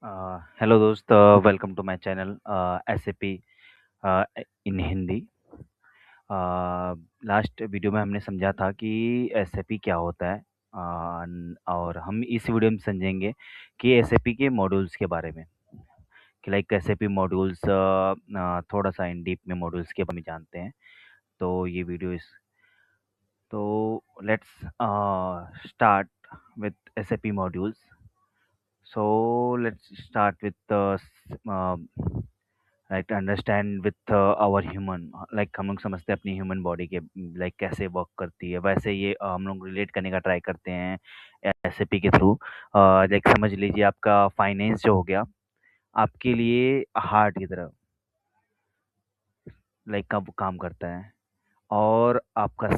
Hello दोस्त, welcome to my channel SAP in Hindi. Last video में हमने समझा था कि एसएपी क्या होता है, और हम इस वीडियो में समझेंगे कि एसएपी के मॉड्यूल्स के बारे में, कि लाइक एसएपी मॉड्यूल्स, थोड़ा सा इन डीप में मॉड्यूल्स के बारे में जानते हैं। तो ये वीडियो इस तो let's start with SAP modules. So let's start with like understand with our human, like हम लोग समझते हैं अपनी ह्यूमन बॉडी के लाइक कैसे वर्क करती है, वैसे ये हम लोग रिलेट करने का ट्राई करते हैं एसएपी के थ्रू। लाइक समझ लीजिए आपका फाइनेंस जो हो गया आपके लिए हार्ट की तरह लाइक कब काम करता है, और आपका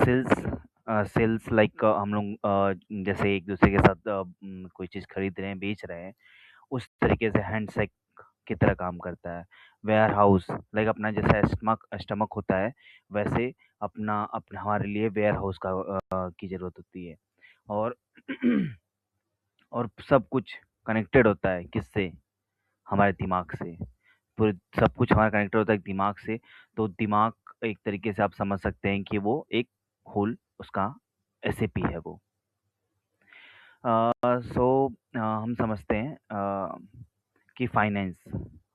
सेल्स लाइक हम लोग जैसे एक दूसरे के साथ कोई चीज़ खरीद रहे हैं, बेच रहे हैं, उस तरीके से हैंडशेक की तरह काम करता है। वेयर हाउस लाइक अपना जैसा स्टमक स्टमक होता है, वैसे अपना अपना हमारे लिए वेयर हाउस का की ज़रूरत होती है। और और सब कुछ कनेक्टेड होता है किससे? हमारे दिमाग से। पूरे सब कुछ हमारा कनेक्टेड होता है दिमाग से। तो दिमाग एक तरीके से आप समझ सकते हैं कि वो एक होल उसका एसएपी है वो। सो हम समझते हैं कि फाइनेंस,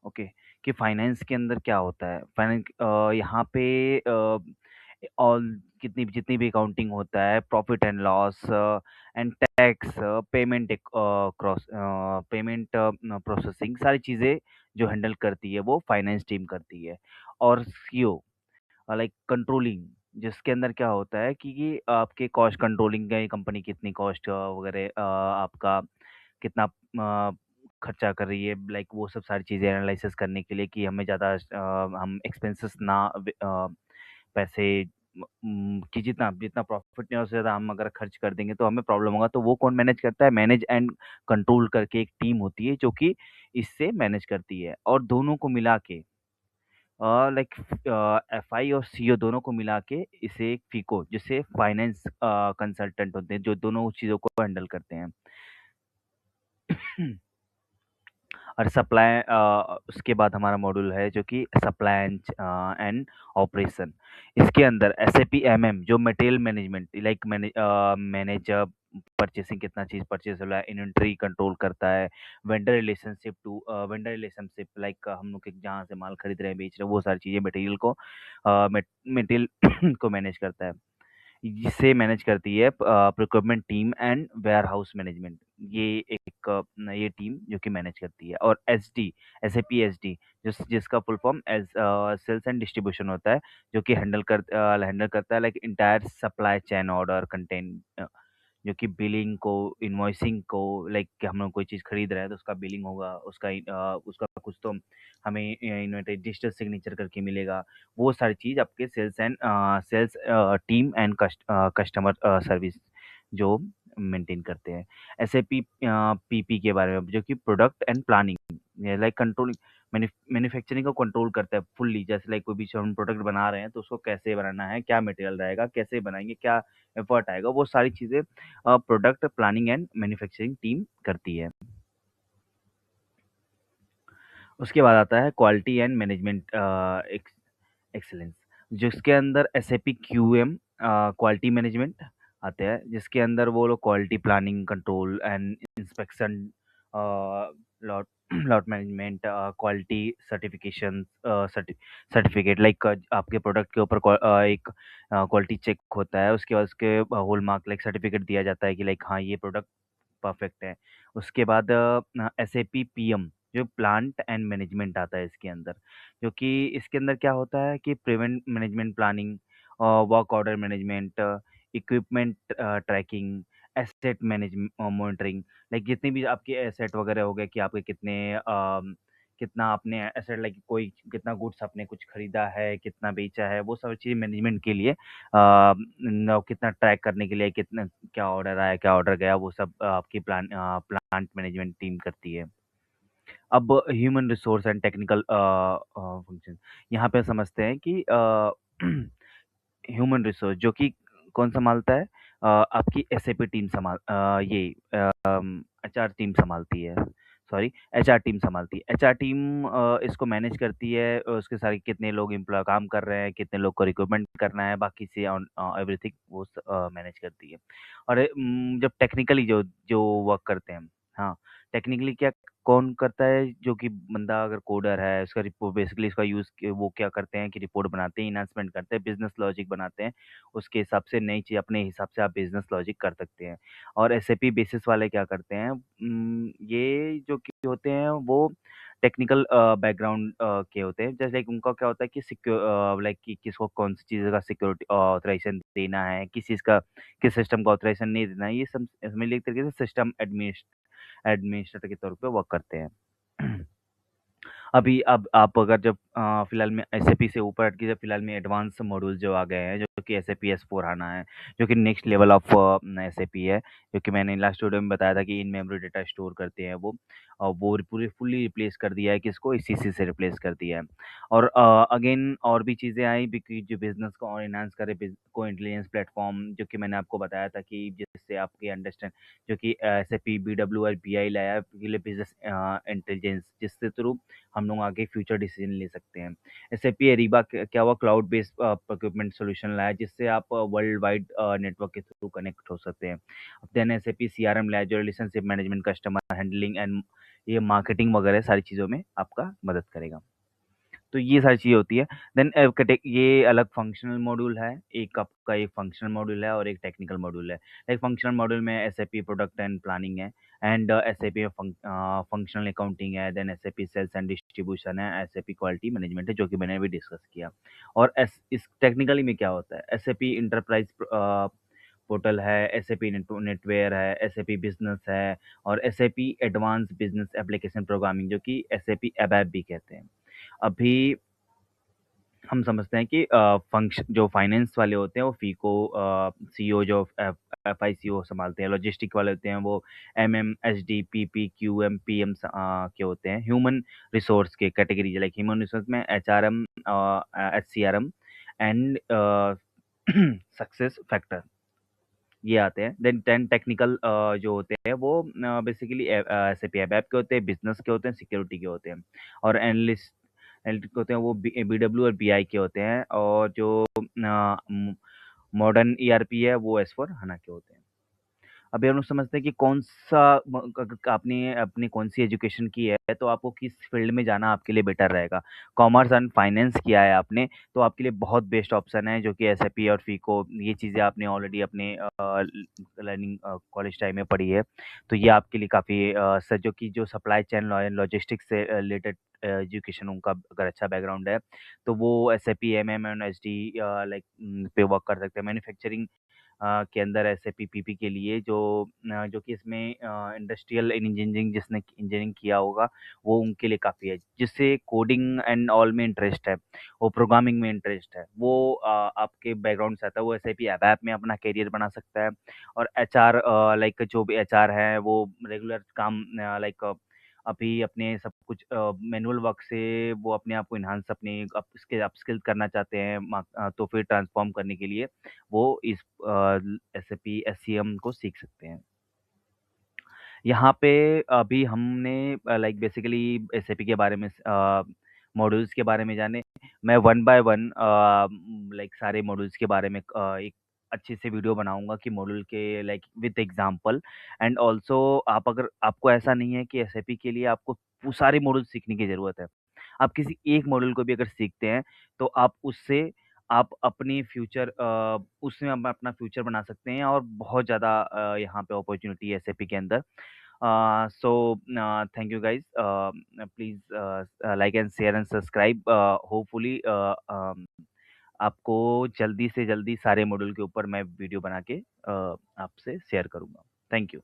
ओके, कि फाइनेंस के अंदर क्या होता है। फाइनेंस यहाँ पे ऑल कितनी जितनी भी अकाउंटिंग होता है, profit and loss and tax, payment cross payment processing, सारी चीज़ें जो हैंडल करती है वो फाइनेंस टीम करती है। और सीओ लाइक कंट्रोलिंग, जिसके अंदर क्या होता है कि ये आपके कॉस्ट कंट्रोलिंग का, ये कंपनी कितनी कॉस्ट वगैरह आपका कितना खर्चा कर रही है, लाइक वो सब सारी चीज़ें एनालिसिस करने के लिए कि हमें ज़्यादा हम एक्सपेंसेस ना पैसे कि जितना जितना प्रॉफिट नहीं है उससे ज़्यादा हम अगर खर्च कर देंगे तो हमें प्रॉब्लम होगा। तो वो कौन मैनेज करता है? मैनेज एंड कंट्रोल करके एक टीम होती है जो कि इससे मैनेज करती है, और दोनों को मिला के लाइक एफआई और सीओ दोनों को मिला के इसे एक फीको, जिसे फाइनेंस कंसल्टेंट होते हैं जो दोनों चीज़ों को हैंडल करते हैं। और सप्लाई, उसके बाद हमारा मॉड्यूल है जो कि सप्लाई एंड ऑपरेशन। इसके अंदर एसएपी एमएम जो material management like manage purchasing, कितना चीज़ परचेस हो रहा है, इन्वेंटरी कंट्रोल करता है, वेंडर रिलेशनशिप लाइक हम लोग जहाँ से माल खरीद रहे हैं, बेच रहे हैं, वो सारी चीज़ें मटेरियल को मैनेज करता है। जिसे मैनेज करती है procurement team and warehouse management. ये एक ये टीम जो कि मैनेज करती है। और एसडी, एसएपी एसडी, जिसका full form as sales and distribution होता है, जो कि हैंडल करता है like entire supply chain order content, जो कि बिलिंग को, इनवॉइसिंग को, लाइक कि हम लोग कोई चीज़ खरीद रहे हैं तो उसका बिलिंग होगा, उसका कुछ तो हमें इन्वेंटरी डिजिटल सिग्नेचर करके मिलेगा। वो सारी चीज़ आपके sales team and customer service जो मेंटेन करते हैं। ऐसे पीपी के बारे में, जो कि product and planning like controlling, manufacturing को कंट्रोल करता है फुल्ली। जैसे लाइक कोई भी हम प्रोडक्ट बना रहे हैं तो उसको कैसे बनाना है, क्या मटेरियल रहेगा, कैसे बनाएंगे, क्या एफर्ट आएगा, वो सारी चीज़ें product planning and manufacturing team करती है। उसके बाद आता है क्वालिटी एंड मैनेजमेंट एक्सीलेंस, जिसके अंदर एसएपी क्यूएम क्वालिटी मैनेजमेंट आते हैं, जिसके अंदर वो लोग quality planning, control and inspection, lot lot management, quality certification, certificate like आपके प्रोडक्ट के ऊपर एक क्वालिटी चेक होता है, उसके बाद उसके होल मार्क लाइक सर्टिफिकेट दिया जाता है कि लाइक हाँ ये प्रोडक्ट परफेक्ट है। उसके बाद एसएपी पीएम जो प्लांट एंड मैनेजमेंट आता है इसके अंदर, जो कि इसके अंदर क्या होता है कि prevent management planning, work order management, equipment tracking, asset manage monitoring, like जितने भी आपके एसेट वगैरह हो गए कि आपके कितने कितना आपने एसेट लाइक कोई कितना गुड्स आपने कुछ खरीदा है, कितना बेचा है, वो सब चीज़ मैनेजमेंट के लिए कितना ट्रैक करने के लिए, कितना क्या ऑर्डर आया, क्या ऑर्डर गया, वो सब आपकी प्लांट मैनेजमेंट टीम करती है। अब human resource and technical function, यहाँ पे समझते हैं कि ह्यूमन रिसोर्स जो कि कौन संभालता है, आपकी एसएपी टीम ये एचआर टीम संभालती है। सॉरी एचआर टीम संभालती है। एचआर टीम इसको मैनेज करती है, उसके सारे कितने लोग एम्प्लॉय काम कर रहे हैं, कितने लोग को रिक्रूटमेंट करना है, बाकी से ऑन एवरीथिंग वो मैनेज करती है। और जब टेक्निकली जो जो वर्क करते हैं, हाँ, टेक्निकली क्या कौन करता है, जो कि बंदा अगर कोडर है, उसका रिपोर्ट बेसिकली इसका यूज़ वो क्या करते हैं कि रिपोर्ट बनाते हैं, एनहांसमेंट करते हैं, बिज़नेस लॉजिक बनाते हैं, उसके हिसाब से नई चीज़ अपने हिसाब से आप बिज़नेस लॉजिक कर सकते हैं। और एसएपी बेसिस वाले क्या करते हैं, ये जो कि होते हैं वो टेक्निकल बैकग्राउंड के होते हैं। जैसे लाइक उनका क्या होता है कि लाइक कि किसको कौन सी चीज़ का सिक्योरिटी ऑथराइजेशन देना है, किस चीज़ का किस सिस्टम का ऑथराइजेशन नहीं देना है, ये सब समझ लीजिए एक तरीके से सिस्टम एडमिनिस्ट्रेटर के तौर पे वर्क करते हैं। अभी अब आप अगर जब फिलहाल में एसएपी से ऊपर हट के जब फिलहाल में एडवांस मॉड्यूल जो आ गए हैं, जो कि एसएपी एस/4HANA है, जो कि नेक्स्ट लेवल ऑफ एसएपी है, जो कि मैंने लास्ट वीडियो में बताया था कि इन मेमोरी डेटा स्टोर करते हैं वो, और वो पूरी फुल्ली रिप्लेस कर दिया है, किसको सीसी से रिप्लेस कर दिया है। और अगेन और भी चीज़ें आई जो बिजनेस को और इन्हांस करे, को इंटेलिजेंस प्लेटफॉर्म, जो कि मैंने आपको बताया था कि जिससे आपके अंडरस्टैंड, जो कि एसएपी बीडब्ल्यू और बीआई लाया है बिजनेस इंटेलिजेंस, जिसके थ्रू हम लोग आगे फ्यूचर डिसीजन ले सकते हैं। एसएपी एरिबा क्या हुआ, क्लाउड बेस्ड प्रोक्योरमेंट सॉल्यूशन लाया, जिससे आप वर्ल्ड वाइड नेटवर्क के थ्रू कनेक्ट हो सकते हैं। देन एसएपी सीआरएम लाया, जो relationship management, customer handling and ये मार्केटिंग वगैरह सारी चीज़ों में आपका मदद करेगा। तो ये सारी चीज़ें होती है। देन ये अलग फंक्शनल मॉड्यूल है, एक आपका एक फंक्शनल मॉड्यूल है और एक टेक्निकल मॉड्यूल है। एक फंक्शनल मॉड्यूल में एसएपी प्रोडक्ट एंड प्लानिंग है, एंड एसएपी फंक्शनल अकाउंटिंग है, then SAP sales and distribution है, एसएपी क्वालिटी मैनेजमेंट है, जो कि मैंने अभी डिस्कस किया। और इस टेक्निकली में क्या होता है, एसएपी इंटरप्राइज पोर्टल है, एसएपी नेटवेयर है, एसएपी बिजनेस है, और SAP advance business application programming, जो कि एसएपी एबैप भी कहते हैं। अभी हम समझते हैं कि फंक्शन जो फाइनेंस वाले होते हैं वो फीको सीईओ, जो एफआईसीओ संभालते हैं, लॉजिस्टिक वाले होते हैं वो MM SD PP QM PM के होते हैं। ह्यूमन रिसोर्स के कैटेगरी, लाइक ह्यूमन रिसोर्स में एचआरएम, एचसीआरएम एंड सक्सेस फैक्टर, ये आते हैं। देन 10 टेक्निकल जो होते हैं वो बेसिकली एसएपी एबैप के होते हैं, बिजनेस के होते हैं, सिक्योरिटी के होते हैं, और एनालिस्ट एनालिटिक होते हैं वो बीडब्ल्यू और बीआई के होते हैं, और जो मॉडर्न ईआरपी है वो एस/4HANA के होते हैं। अभी हम लोग समझते हैं कि कौन-सा अगर आपने अपनी कौन-सी एजुकेशन की है, तो आपको किस फ़ील्ड में जाना आपके लिए बेटर रहेगा। कॉमर्स एंड फाइनेंस किया है आपने, तो आपके लिए बहुत बेस्ट ऑप्शन है, जो कि एसएपी और फीको, ये चीज़ें आपने ऑलरेडी अपने लर्निंग कॉलेज टाइम में पढ़ी है। तो ये आपके लिए काफ़ी जो कि जो सप्लाई चेन लॉजिस्टिक्स से रिलेटेड एजुकेशन, उनका अगर अच्छा बैकग्राउंड है, तो वो एसएपी, एमएम एंड एसडी पे वर्क कर सकते हैं। मैन्युफैक्चरिंग के अंदर एसएपी पीपी के लिए जो कि इसमें इंडस्ट्रियल इंजीनियरिंग, जिसने इंजीनियरिंग किया होगा, वो उनके लिए काफ़ी है। जिससे कोडिंग एंड ऑल में इंटरेस्ट है, वो प्रोग्रामिंग में इंटरेस्ट है, वो आपके बैकग्राउंड से आता है, वो एसएपी एबैप में अपना करियर बना सकता है। और एचआर, लाइक जो भी एचआर है वो रेगुलर काम, लाइक अभी अपने सब कुछ मैनुअल वर्क से वो अपने आप को एनहांस, अपने अपस्किल करना चाहते हैं, तो फिर ट्रांसफॉर्म करने के लिए वो इस एसएपी एससीएम को सीख सकते हैं। यहाँ पे अभी हमने लाइक बेसिकली एसएपी के बारे में मॉड्यूल्स के बारे में जाने। मैं वन बाय वन लाइक सारे मॉड्यूल्स के बारे में एक अच्छे से वीडियो बनाऊंगा कि मॉड्यूल के like with example. And also आप अगर आपको ऐसा नहीं है कि एसएपी के लिए आपको सारे मॉड्यूल सीखने की ज़रूरत है, आप किसी एक मॉड्यूल को भी अगर सीखते हैं, तो आप उससे आप अपनी फ्यूचर उसमें आप अपना फ्यूचर बना सकते हैं, और बहुत ज़्यादा यहाँ पे अपॉर्चुनिटी है एसएपी के अंदर। So thank you guys. Please like and share and subscribe. Hopefully आपको जल्दी से जल्दी सारे मॉड्यूल के ऊपर मैं वीडियो बना के आपसे शेयर करूँगा। Thank you.